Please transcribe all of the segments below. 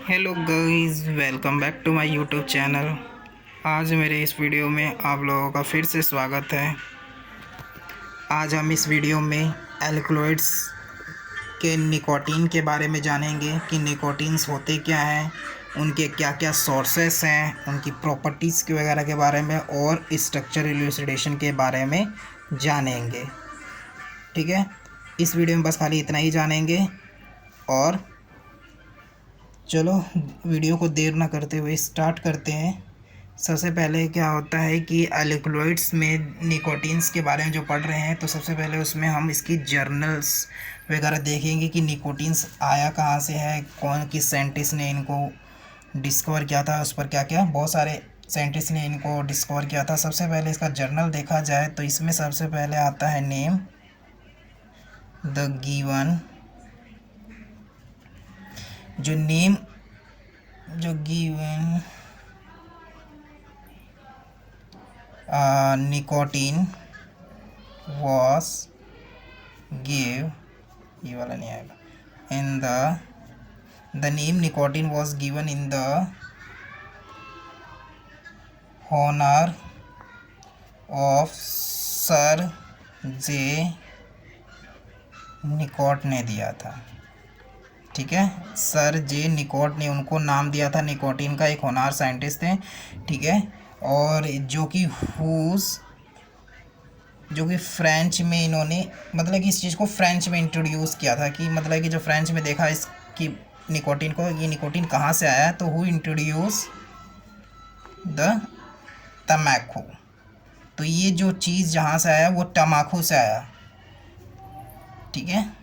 Hello guys, welcome back to my YouTube channel. आज मेरे इस वीडियो में आप लोगों का फिर से स्वागत है। आज हम इस वीडियो में एल्कलॉइड्स के निकोटीन के बारे में जानेंगे कि निकोटीन्स होते क्या हैं, उनके क्या क्या सोर्सेस हैं, उनकी प्रॉपर्टीज़ के वगैरह के बारे में और स्ट्रक्चर इल्यूसिडेशन के बारे में जानेंगे। ठीक है, इस वीडियो में बस खाली इतना ही जानेंगे। और चलो वीडियो को देर ना करते हुए स्टार्ट करते हैं। सबसे पहले क्या होता है कि एल्कलॉइड्स में निकोटीन्स के बारे में जो पढ़ रहे हैं, तो सबसे पहले उसमें हम इसकी जर्नल्स वगैरह देखेंगे कि निकोटीन्स आया कहाँ से है, कौन किस साइंटिस्ट ने इनको डिस्कवर किया था, उस पर क्या क्या बहुत सारे साइंटिस्ट ने इनको डिस्कवर किया था। सबसे पहले इसका जर्नल देखा जाए तो इसमें सबसे पहले आता है नेम द गिवन, जो गिवन निकोटीन वॉस गिव, ये वाला नहीं आएगा, in the name nicotine was given in the honour of sir J Nicot ने दिया था। ठीक है, सर जे निकोट ने उनको नाम दिया था निकोटीन का, एक होनहार साइंटिस्ट थे। ठीक है, और जो कि फ्रेंच में इन्होंने मतलब कि इस चीज़ को फ्रेंच में इंट्रोड्यूस किया था, कि मतलब कि जो फ्रेंच में देखा इसकी निकोटीन को, ये निकोटीन कहाँ से आया है, तो हु इंट्रोड्यूस द तम्बाकू। तो ये जो चीज़ जहाँ से आया वो तम्बाकू से आया। ठीक है,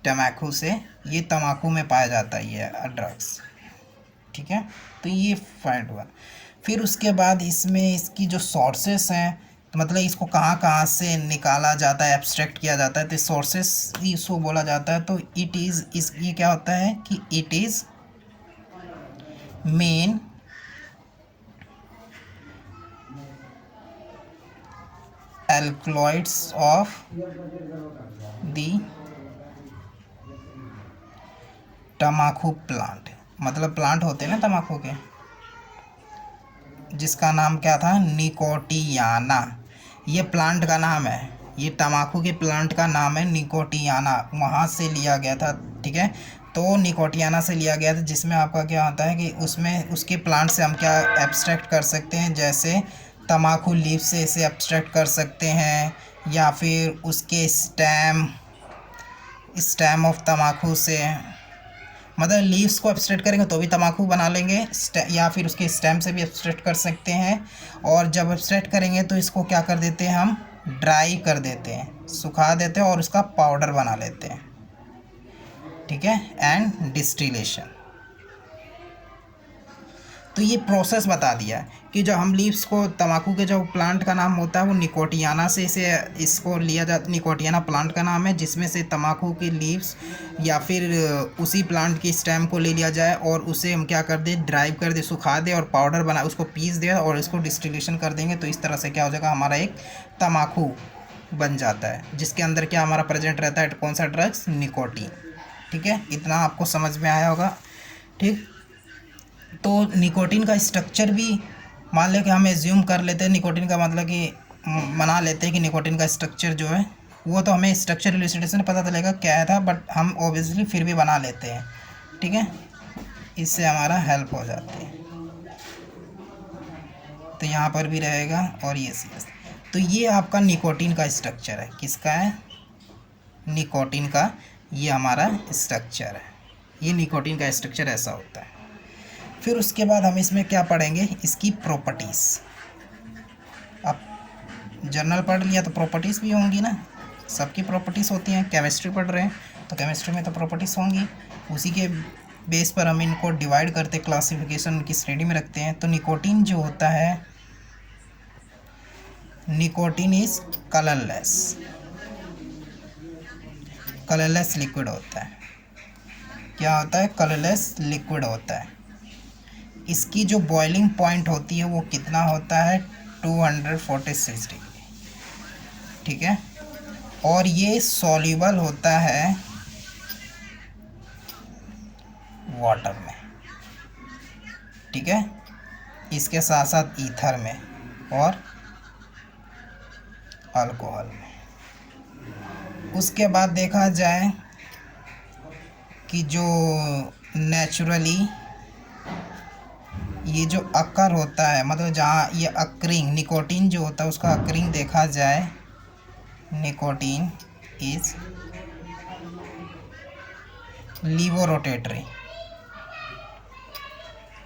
तम्बाकू से, ये तम्बाकू में पाया जाता है ये ड्रग्स। ठीक है, तो ये फाइंड हुआ। फिर उसके बाद इसमें इसकी जो सोर्सेस हैं, तो मतलब इसको कहाँ कहाँ से निकाला जाता है, एब्स्ट्रैक्ट किया जाता है, तो सोर्सेस इसको बोला जाता है। तो इट इज़ ये क्या होता है कि it is main alkaloids of the तम्बाकू प्लांट, मतलब प्लांट होते हैं ना तम्बाकू के, जिसका नाम क्या था, निकोटियाना। ये प्लांट का नाम है, ये तम्बाकू के प्लांट का नाम है निकोटियाना, वहाँ से लिया गया था। ठीक है, तो निकोटियाना से लिया गया था, जिसमें आपका क्या होता है कि उसमें उसके प्लांट से हम क्या एब्स्ट्रैक्ट कर सकते हैं, जैसे तम्बाकू लीफ से इसे एब्स्ट्रैक्ट कर सकते हैं, या फिर उसके स्टेम ऑफ तम्बाकू से, मतलब लीव्स को एब्स्ट्रैक्ट करेंगे तो भी तम्बाकू बना लेंगे, या फिर उसके स्टेम से भी एब्स्ट्रैक्ट कर सकते हैं। और जब एब्स्ट्रैक्ट करेंगे तो इसको क्या कर देते हैं, हम ड्राई कर देते हैं, सुखा देते हैं और उसका पाउडर बना लेते हैं। ठीक है, एंड डिस्टिलेशन। तो ये प्रोसेस बता दिया कि जो हम लीव्स को, तम्बाकू के जो प्लांट का नाम होता है वो निकोटियाना से इसको लिया जाता, निकोटियाना प्लांट का नाम है, जिसमें से तम्बाकू की लीव्स या फिर उसी प्लांट की स्टेम को ले लिया जाए और उसे हम क्या कर दे, ड्राइव कर दे, सुखा दे और पाउडर बना, उसको पीस दे और इसको डिस्टिलेशन कर देंगे। तो इस तरह से क्या हो जाएगा, हमारा एक तम्बाकू बन जाता है, जिसके अंदर क्या हमारा प्रेजेंट रहता है, कौन सा ड्रग्स, निकोटीन। ठीक है, इतना आपको समझ में आया होगा। ठीक, तो निकोटीन का स्ट्रक्चर भी मान लें कि हम एज्यूम कर लेते हैं, निकोटीन का मतलब कि बना लेते हैं कि निकोटीन का स्ट्रक्चर जो है, वो तो हमें स्ट्रक्चर इल्यूसिडेशन पता चलेगा क्या है था, बट हम ऑब्वियसली फिर भी बना लेते हैं। ठीक है, इससे हमारा हेल्प हो जाती है। तो यहाँ पर भी रहेगा और ये सी। तो ये आपका निकोटीन का स्ट्रक्चर है, किसका है, निकोटीन का, ये हमारा स्ट्रक्चर है। ये निकोटीन का स्ट्रक्चर ऐसा होता है। फिर उसके बाद हम इसमें क्या पढ़ेंगे, इसकी प्रॉपर्टीज़। अब जर्नल पढ़ लिया तो प्रॉपर्टीज़ भी होंगी ना, सबकी प्रॉपर्टीज़ होती हैं। केमिस्ट्री पढ़ रहे हैं तो केमिस्ट्री में तो प्रॉपर्टीज़ होंगी, उसी के बेस पर हम इनको डिवाइड करते, क्लासिफिकेशन की श्रेणी में रखते हैं। तो निकोटीन जो होता है, निकोटीन इज़ कलरलेस लिक्विड होता है। क्या होता है, कलरलेस लिक्विड होता है। इसकी जो बॉइलिंग पॉइंट होती है वो कितना होता है, 246 डिग्री। ठीक है, और ये सॉल्यूबल होता है वाटर में, ठीक है, इसके साथ साथ ईथर में और अल्कोहल में। उसके बाद देखा जाए कि जो नेचुरली ये जो अकर होता है, मतलब जहाँ ये अकरिंग निकोटीन जो होता है उसका अकरिंग देखा जाए, निकोटीन इज लीवोरोटेटरी।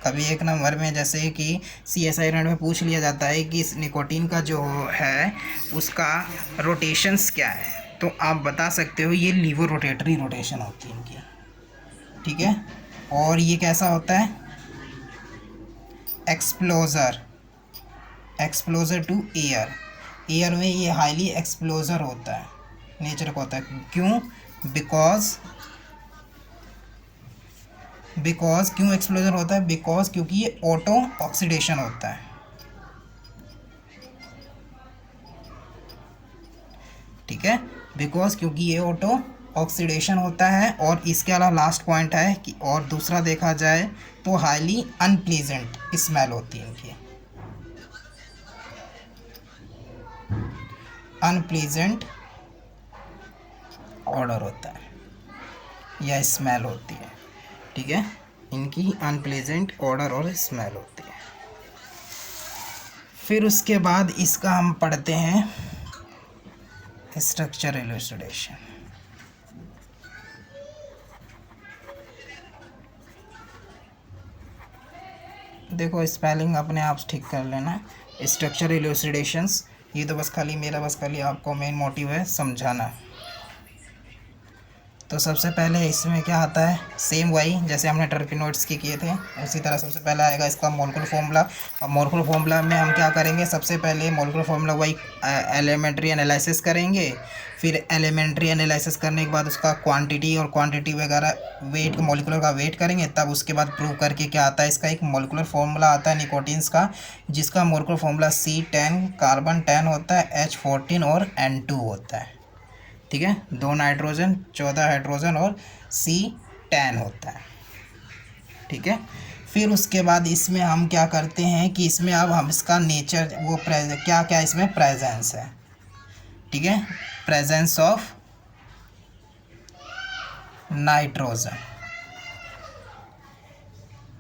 कभी एक नंबर में जैसे कि CSI राउंड में पूछ लिया जाता है कि इस निकोटीन का जो है उसका रोटेशंस क्या है, तो आप बता सकते हो ये लीवोरोटेटरी रोटेशन होती है इनकी, ठीक है। और ये कैसा होता है, exposure, exposure to air, air में ये हाईली एक्सप्लोजर होता है, नेचर का होता है। क्यों? बिकॉज क्यों एक्सप्लोजर होता है? बिकॉज क्योंकि ये ऑटो ऑक्सीडेशन होता है, ठीक है, बिकॉज क्योंकि ये ऑटो ऑक्सीडेशन होता है। और इसके अलावा लास्ट पॉइंट है कि और दूसरा देखा जाए तो हाईली अनप्लीजेंट स्मेल होती है इनकी, अनप्लीजेंट ऑर्डर होता है या स्मेल होती है, ठीक है, इनकी अनप्लीजेंट ऑर्डर और स्मेल होती है। फिर उसके बाद इसका हम पढ़ते हैं स्ट्रक्चर इलुसिडेशन। देखो स्पेलिंग अपने आप ठीक कर लेना, स्ट्रक्चर इलुसिडेशंस, ये तो बस खाली आपको मेन मोटिव है समझाना। तो सबसे पहले इसमें क्या आता है, सेम वही जैसे हमने टर्पेनोइड्स के किए थे उसी तरह सबसे पहले आएगा इसका मोलेकुलर फॉर्मूला। और मोलेकुलर फॉर्मूला में हम क्या करेंगे, सबसे पहले मोलेकुलर फॉर्मूला वही एलिमेंट्री एनालिसिस करेंगे। फिर एलिमेंट्री एनालिसिस करने के बाद उसका क्वांटिटी और क्वांटिटी वगैरह वेट, मोलिकुलर का वेट करेंगे, तब उसके बाद प्रूव करके क्या आता है, इसका एक मोलिकुलर फॉर्मूला आता है निकोटीन्स का, जिसका मोलिकुलर फॉर्मूला C10 कार्बन 10 होता है, H14 और N2 होता है, ठीक है, 2 नाइट्रोजन 14 हाइड्रोजन और C10 होता है, ठीक है। फिर उसके बाद इसमें हम क्या करते हैं कि इसमें अब हम इसका नेचर वो क्या क्या इसमें प्रेजेंस है, ठीक है, प्रेजेंस ऑफ नाइट्रोजन,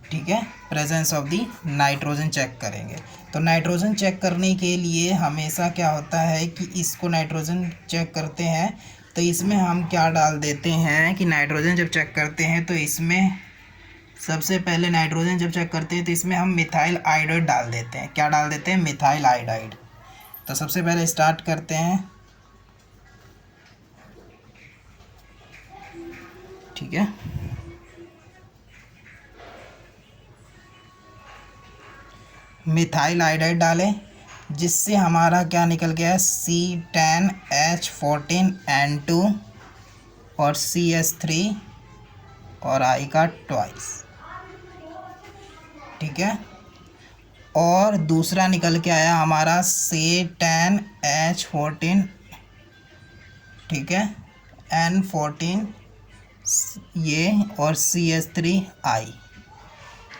ठीक है, presence of the nitrogen check करेंगे। तो नाइट्रोजन चेक करने के लिए हमेशा क्या होता है कि इसको नाइट्रोजन चेक करते हैं तो इसमें हम क्या डाल देते हैं कि नाइट्रोजन जब चेक करते हैं तो इसमें सबसे पहले नाइट्रोजन जब चेक करते हैं तो इसमें हम मिथाइल आयोडाइड डाल देते हैं। क्या डाल देते हैं? Methyl iodide. तो सबसे पहले स्टार्ट करते हैं, ठीक है, मिथाइल आयोडाइड डालें, जिससे हमारा क्या निकल गया है, C10 H14 N2 और CH3 और I का ट्वाइस, ठीक है। और दूसरा निकल के आया हमारा C10 H14, ठीक है, N14 ये और CH3I,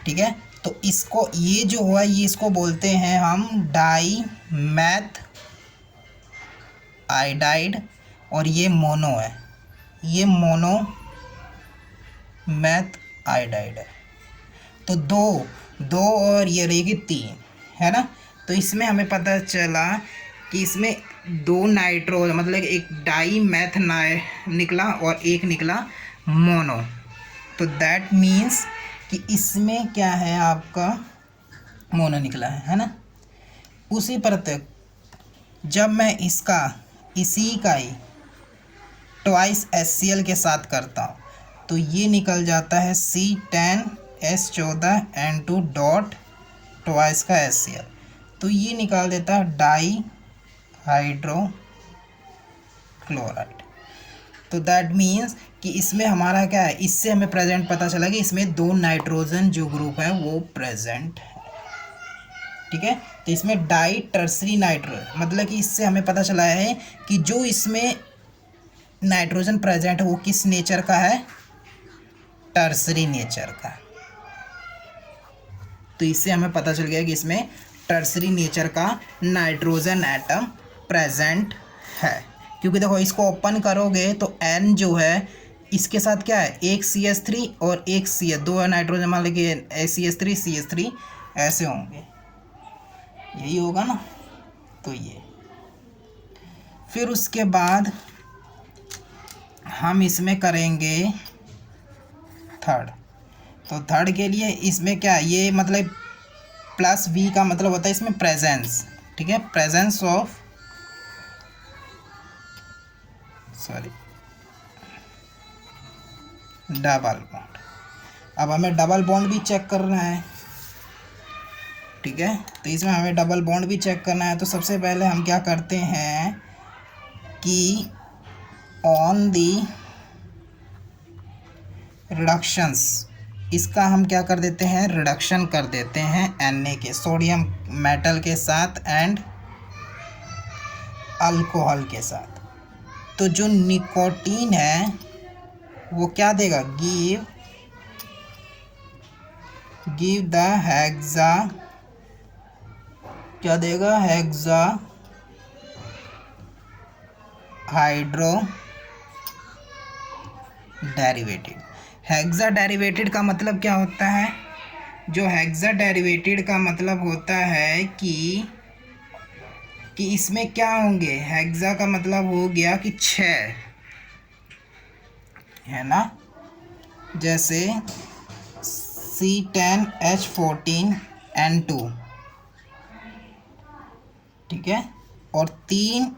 ठीक है। तो इसको ये जो हुआ ये इसको बोलते हैं हम डाई मैथ आयोडाइड, और ये मोनो है, ये मोनो मैथ आयोडाइड है। तो दो और ये रहेगी 3, है ना। तो इसमें हमें पता चला कि इसमें 2 नाइट्रो मतलब एक डाई मैथ निकला और एक निकला मोनो। तो दैट मीन्स कि इसमें क्या है, आपका मोनो निकला है ना। उसी प्रत्येक जब मैं इसका इसी का ही ट्वाइस HCl के साथ करता हूँ तो ये निकल जाता है C10 H14 N2 dot twice का HCl, तो ये निकाल देता है डाई हाइड्रो क्लोराइड। तो दैट मीन्स कि इसमें हमारा क्या है, इससे हमें प्रेजेंट पता चला कि इसमें 2 नाइट्रोजन जो ग्रुप है वो प्रेजेंट है, ठीक है। तो इसमें डाई टर्सरी नाइट्रोजन मतलब कि इससे हमें पता चला है कि जो इसमें नाइट्रोजन प्रेजेंट है वो किस नेचर का है, टर्सरी नेचर का। तो इससे हमें पता चल गया कि इसमें टर्सरी नेचर का नाइट्रोजन एटम प्रेजेंट है। क्योंकि देखो इसको ओपन करोगे तो N जो है इसके साथ क्या है, एक CH3 और एक CH, दो नाइट्रोजन मान लीजिए CH3 ऐसे होंगे, यही होगा ना। तो ये फिर उसके बाद हम इसमें करेंगे थर्ड। तो थर्ड के लिए इसमें क्या, ये मतलब प्लस V का मतलब होता है इसमें प्रेजेंस, ठीक है, प्रेजेंस ऑफ डबल बॉन्ड। अब हमें डबल बॉन्ड भी चेक करना है, ठीक है। तो इसमें हमें डबल बॉन्ड भी चेक करना है। तो सबसे पहले हम क्या करते हैं कि ऑन दी रिडक्शंस, इसका हम क्या कर देते हैं, रिडक्शन कर देते हैं Na के, सोडियम मेटल के साथ एंड अल्कोहल के साथ। तो जो निकोटीन है वो क्या देगा, गिव द हेक्सा, क्या देगा, hexa hydro derivated. Hexa derivated का मतलब क्या होता है, जो हेक्सा डेरिवेटेड का मतलब होता है कि इसमें क्या होंगे, हेक्सा का मतलब हो गया कि 6 है ना, जैसे C10H14N2, ठीक है, और 3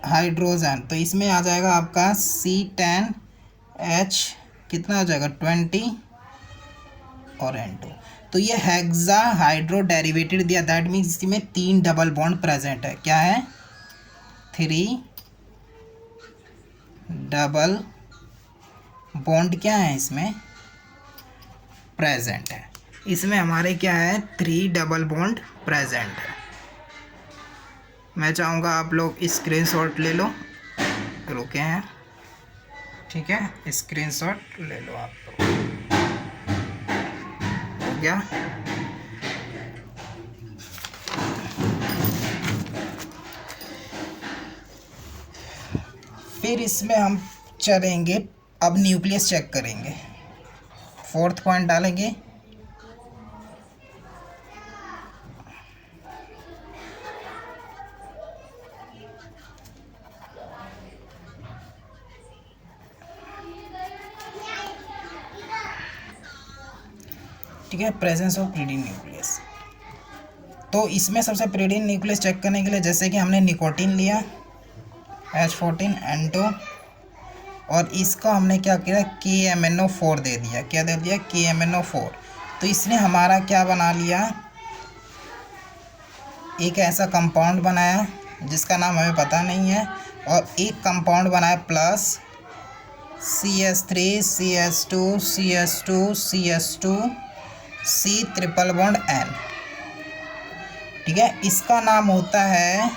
हाइड्रोजन, तो इसमें आ जाएगा आपका C10H कितना आ जाएगा 20 और N2। तो ये हेक्सा हाइड्रो डेरिवेटेड दिया, दैट मीन्स इसमें 3 डबल बॉन्ड प्रेजेंट है। क्या है, 3 डबल बॉन्ड क्या है इसमें प्रेजेंट है। इसमें हमारे क्या है, 3 डबल बॉन्ड प्रेजेंट है। मैं चाहूँगा आप लोग स्क्रीनशॉट ले लो, रुके हैं, ठीक है, स्क्रीनशॉट ले लो आप लोग, हो गया। फिर इसमें हम चलेंगे, अब न्यूक्लियस चेक करेंगे, 4th पॉइंट डालेंगे। ठीक है, प्रेजेंस ऑफ प्रीडिन न्यूक्लियस। तो इसमें सबसे प्रीडिन न्यूक्लियस चेक करने के लिए जैसे कि हमने निकोटीन लिया H14N2 और इसका हमने क्या किया, KMnO4 दे दिया। क्या दे दिया, KMnO4। तो इसने हमारा क्या बना लिया, एक ऐसा कंपाउंड बनाया जिसका नाम हमें पता नहीं है, और एक कंपाउंड बनाया plus CH3 CH2 CH2 CH2 C triple bond N, ठीक है। इसका नाम होता है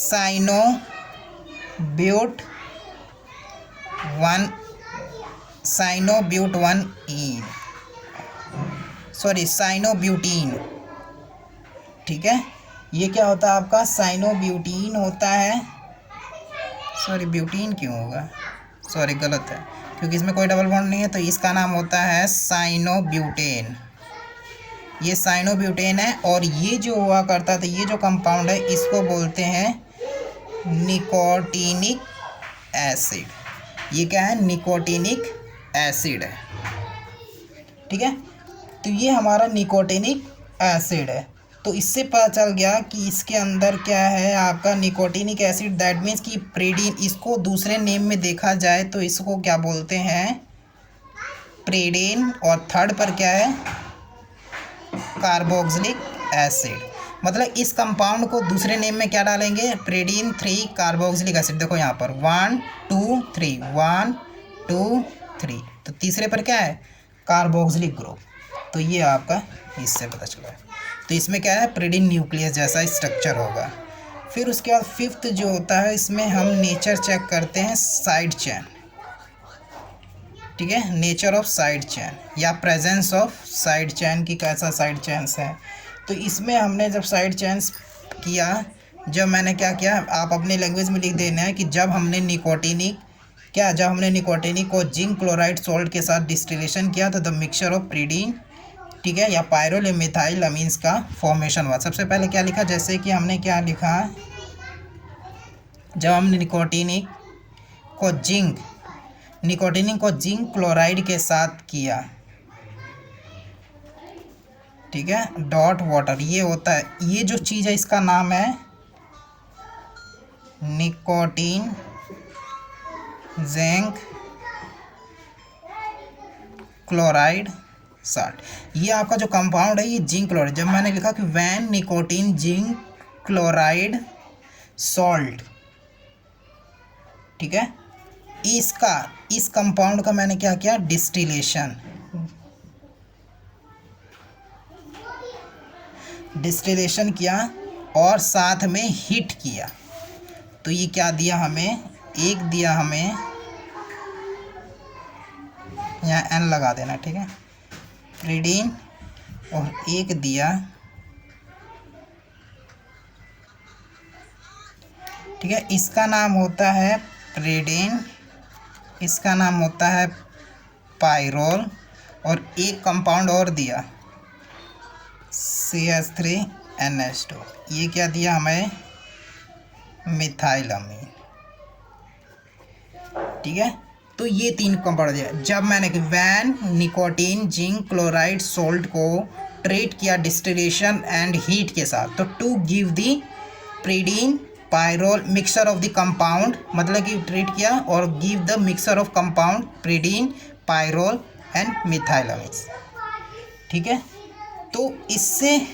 साइनोब्यूट 1 साइनोब्यूटीन, ठीक है। ये क्या होता है आपका, साइनोब्यूटीन होता है, सॉरी ब्यूटीन क्यों होगा, सॉरी गलत है, क्योंकि इसमें कोई डबल बॉन्ड नहीं है। तो इसका नाम होता है साइनोब्यूटेन, ये साइनोब्यूटेन है। और ये जो हुआ करता था, ये जो कंपाउंड है इसको बोलते हैं निकोटीनिक एसिड। ये क्या है, निकोटीनिक एसिड है, ठीक है। तो ये हमारा निकोटीनिक एसिड है। तो इससे पता चल गया कि इसके अंदर क्या है आपका निकोटीनिक एसिड, दैट मीन्स कि प्रीडिन। इसको दूसरे नेम में देखा जाए तो इसको क्या बोलते हैं, प्रीडिन। और थर्ड पर क्या है, कार्बोक्सिलिक एसिड। मतलब इस कंपाउंड को दूसरे नेम में क्या डालेंगे, प्रीडिन 3 कार्बोक्सिलिक एसिड। देखो यहाँ पर 1 2 3 1 2 3, तो तीसरे पर क्या है, कार्बोक्सिलिक ग्रुप। तो ये आपका इससे पता चला है। तो इसमें क्या है, प्रीडिन न्यूक्लियस जैसा स्ट्रक्चर होगा। फिर उसके बाद 5th जो होता है, इसमें हम नेचर चेक करते हैं साइड चेन। ठीक है, नेचर ऑफ साइड चेन या प्रेजेंस ऑफ साइड चेन की कैसा साइड चेन्स है। तो इसमें हमने जब साइड चेन्स किया, जब मैंने क्या किया, आप अपनी लैंग्वेज में लिख देना है कि जब हमने निकोटिनिक को जिंक क्लोराइड सोल्ट के साथ डिस्टिलेशन किया तो द मिक्सचर ऑफ प्रीडीन, ठीक है, या पायरोल या मिथाइल अमीन्स का फॉर्मेशन हुआ। सबसे पहले क्या लिखा, जैसे कि हमने क्या लिखा, जब हमने निकोटिनिक को जिंक क्लोराइड के साथ किया, ठीक है, डॉट वाटर, ये होता है, ये जो चीज़ है इसका नाम है निकोटीन जिंक क्लोराइड साल्ट। ये आपका जो कंपाउंड है ये जिंक क्लोराइड, जब मैंने लिखा कि van nicotine zinc chloride salt, ठीक है, इस कंपाउंड का मैंने क्या किया, डिस्टिलेशन किया और साथ में हीट किया। तो ये क्या दिया हमें, एक दिया हमें, यहाँ एन लगा देना, ठीक है, प्रीडीन, और एक दिया, ठीक है, इसका नाम होता है प्रीडीन, इसका नाम होता है पायरोल, और एक कंपाउंड और दिया CH3NH2, ये क्या दिया हमें, मिथाइल अमीन, ठीक है। तो ये 3 कंपाउंड दिया। जब मैंने कि van nicotine zinc chloride salt को ट्रीट किया डिस्टिलेशन एंड हीट के साथ, तो to give the pyridine pyrrole mixture of the compound, मतलब कि ट्रीट किया और give the mixture of compound pyridine pyrrole and methyl amines, ठीक है। तो इससे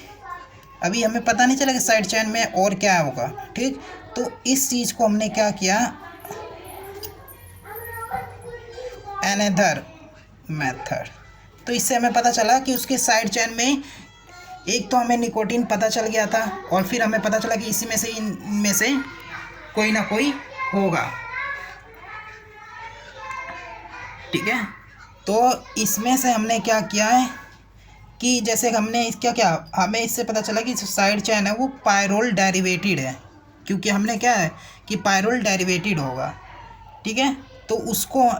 अभी हमें पता नहीं चला कि साइड चेन में और क्या होगा, ठीक। तो इस चीज़ को हमने क्या किया, अनदर मेथड, तो इससे हमें पता चला कि उसके साइड चेन में एक तो हमें निकोटीन पता चल गया था, और फिर हमें पता चला कि इसी में से, इनमें से कोई ना कोई होगा, ठीक है। तो इसमें से हमने क्या किया है कि जैसे हमने क्या हमें इससे पता चला कि साइड चेन है वो पायरोल डेरिवेटेड है, क्योंकि हमने क्या है कि पायरोल डेरिवेटेड होगा, ठीक है। तो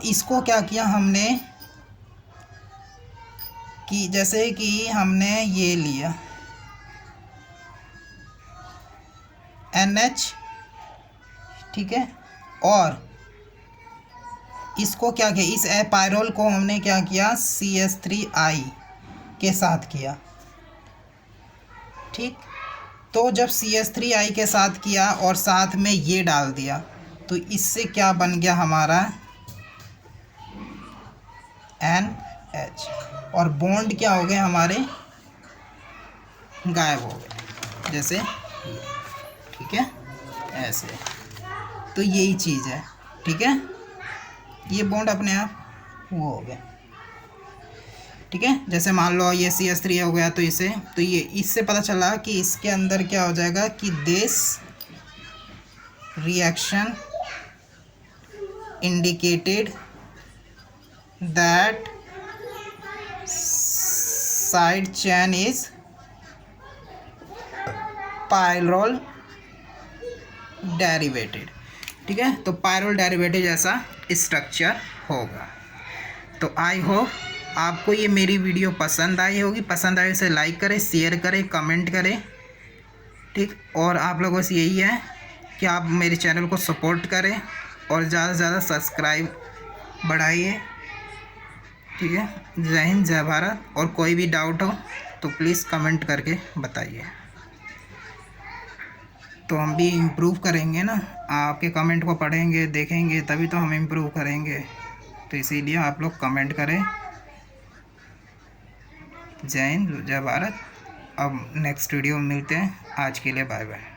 इसको क्या किया हमने कि जैसे कि हमने ये लिया NH, ठीक है, और इसको क्या किया, इस पायरोल को हमने क्या किया, CH3I के साथ किया, ठीक। तो जब CH3I के साथ किया और साथ में ये डाल दिया, तो इससे क्या बन गया हमारा NH, और बॉन्ड क्या हो गए हमारे, गायब हो गए, जैसे ये, ठीक है, ऐसे। तो यही चीज़ है, ठीक है, ये बॉन्ड अपने आप वो हो गया, ठीक है। जैसे मान लो ये CH3 हो गया, तो ये इससे पता चला कि इसके अंदर क्या हो जाएगा कि this reaction indicated that side chain is pyrrole derivated, ठीक है। तो पायरोल डेरिवेटेड जैसा स्ट्रक्चर होगा। तो आई होप आपको ये मेरी वीडियो पसंद आई होगी। पसंद आई इसे लाइक करें, शेयर करें, कमेंट करें, ठीक। और आप लोगों से यही है कि आप मेरे चैनल को सपोर्ट करें और ज़्यादा से ज़्यादा सब्सक्राइब बढ़ाइए, ठीक है। जय हिंद, जय भारत। और कोई भी डाउट हो तो प्लीज़ कमेंट करके बताइए, तो हम भी इम्प्रूव करेंगे ना। आपके कमेंट को पढ़ेंगे, देखेंगे, तभी तो हम इम्प्रूव करेंगे। तो इसीलिए आप लोग कमेंट करें। जय हिंद, जय भारत। अब नेक्स्ट वीडियो में मिलते हैं। आज के लिए बाय बाय।